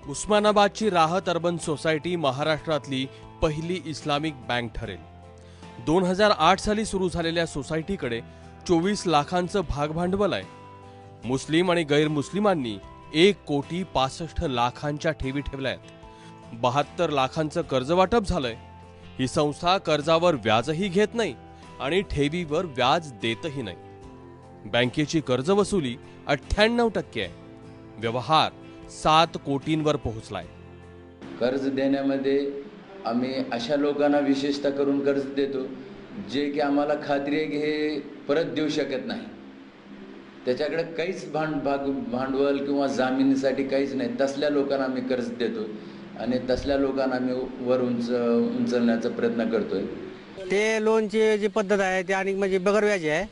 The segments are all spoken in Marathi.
उस्मानाबादची राहत अर्बन सोसायटी महाराष्ट्रातली पहिली इस्लामिक बँक ठरेल। 2008 साली सुरू झालेल्या सोसायटीकडे 24 लाखांचं भागभांडवल आहे। मुस्लिम आणि गैरमुस्लिमांनी 1,65,00,000 ठेवी ठेवल्या आहेत। 72 लाखांचं कर्ज वाटप झालंय। ही संस्था कर्जावर व्याजही घेत नाही आणि ठेवीवर व्याज देतही नाही। बँकेची कर्ज वसुली 98% आहे। व्यवहार 7 कोटींवर पोहोचलाय। कर्ज देण्यामध्ये आम्ही अशा लोकांना विशेषतः करून कर्ज देतो जे की आम्हाला खात्री आहे की हे परत देऊ शकत नाही, त्याच्याकडे काहीच भांडवल किंवा जामिनीसाठी काहीच नाही, तसल्या लोकांना आम्ही कर्ज देतो आणि तसल्या लोकांना आम्ही वर उंचवण्याचा प्रयत्न करतोय। ते लोनची जी पद्धत आहे ती आणि म्हणजे बगर व्याज आहे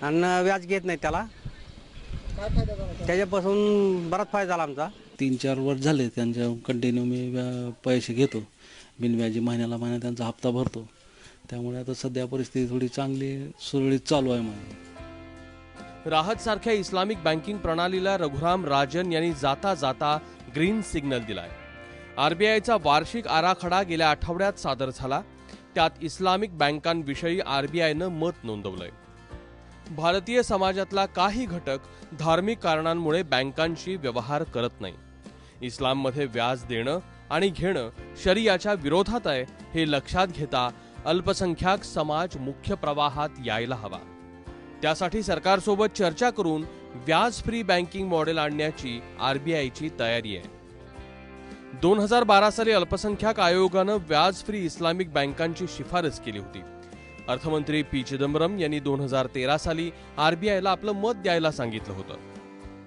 आणि व्याज घेत नाही त्याला, त्याच्यापासून बराच फायदा झाला आमचा। 3-4 वर्ष झाले त्यांच्या कंटिन्यू मी पैसे घेतो, बिनव्याजी महिन्याला त्यांचा हप्ता भरतो। त्यामुळे आता सध्या परिस्थिती थोडी चांगली सुरळीत चालू आहे। म्हणून राहत सारख्या इस्लामिक बँकिंग प्रणालीला रघुराम राजन यांनी जाता जाता ग्रीन सिग्नल दिलाय। आरबीआयचा वार्षिक आराखडा गेल्या आठवड्यात सादर झाला। त्यात इस्लामिक बँकांविषयी आरबीआयनं मत नोंदवलंय। भारतीय समाजातला काही घटक धार्मिक कारणांमुळे बँकांशी व्यवहार करत नाही। इस्लाममध्ये व्याज देणं आणि घेणं शरियाच्या विरोधात आहे, हे लक्षात घेता अल्पसंख्याक समाज मुख्य प्रवाहात यायला हवा। त्यासाठी सरकारसोबत चर्चा करून व्याज फ्री बँकिंग मॉडेल आणण्याची आरबीआयची तयारी आहे। 2012 साली अल्पसंख्याक आयोगानं व्याज फ्री इस्लामिक बँकांची शिफारस केली होती। अर्थमंत्री पी चिदंबरम यांनी 2013 साली आरबीआयला आपलं मत द्यायला सांगितलं होतं।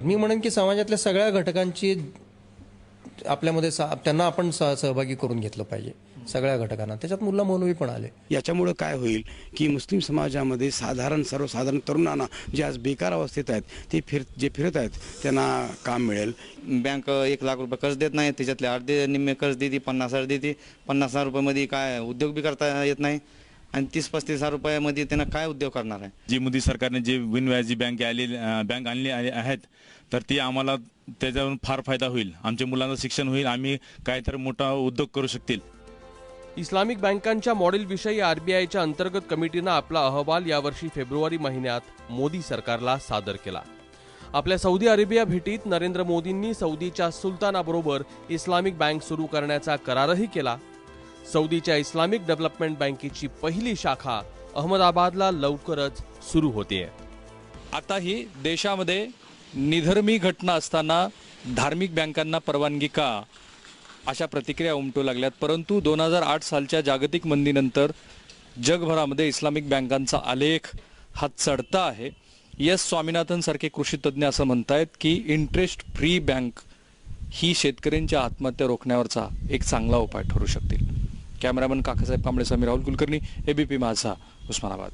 मी म्हणेन की समाजातल्या सगळ्या घटकांची आपल्यामध्ये त्यांना आपण सहभागी करून घेतलं पाहिजे, सगळ्या घटकांना। त्याच्यात मुल्ला मौलवी पण आले। याच्यामुळे काय होईल की मुस्लिम समाजामध्ये सर्वसाधारण तरुणांना जे आज बेकार अवस्थेत आहेत ते फिरत आहेत त्यांना काम मिळेल। बँक 1 लाख रुपये कर्ज देत नाही, त्याच्यातले अर्धे निम्मे कर्ज देते, 50,000 देते। 50,000 रुपयामध्ये काय उद्योग बी करता येत नाही आणि 30-35,000 रुपयामध्ये त्यांना काय उद्योग करणार आहे। जी मोदी सरकारने जे बिनव्याजी बँक आणली आहेत तर ती आम्हाला त्याच्यावरून फार फायदा होईल। आमच्या मुलांचं शिक्षण होईल, आम्ही काहीतरी मोठा उद्योग करू शकतील। इस्लामिक बँकांच्या मॉडेलविषयी आरबीआयच्या अंतर्गत कमिटीनं आपला अहवाल यावर्षी फेब्रुवारी महिन्यात मोदी सरकारला सादर केला। आपल्या सौदी अरेबिया भेटीत नरेंद्र मोदींनी सौदीच्या सुलतानाबरोबर इस्लामिक बँक सुरू करण्याचा करारही केला। सौदीच्या इस्लामिक डेव्हलपमेंट बँकेची पहिली शाखा अहमदाबादला लवकरच सुरू होतेय। आता ही देशामध्ये निधर्मी घटना असताना धार्मिक बँकांना परवानगी का, अशा प्रतिक्रिया उमटू लागल्यात। परंतु 2008 सालच्या जागतिक मंदीनंतर जगभरामध्ये इस्लामिक बँकांचा आलेख हा चढता आहे। एस स्वामीनाथन सारखे कृषी तज्ज्ञ असं म्हणतायत की इंटरेस्ट फ्री बँक ही शेतकऱ्यांच्या आत्महत्या रोखण्यावरचा एक चांगला उपाय ठरू शकतील। कॅमेरामन काकासाहेब कांबळे, समीर राहुल कुलकर्णी, एबीपी माझा, उस्मानाबाद।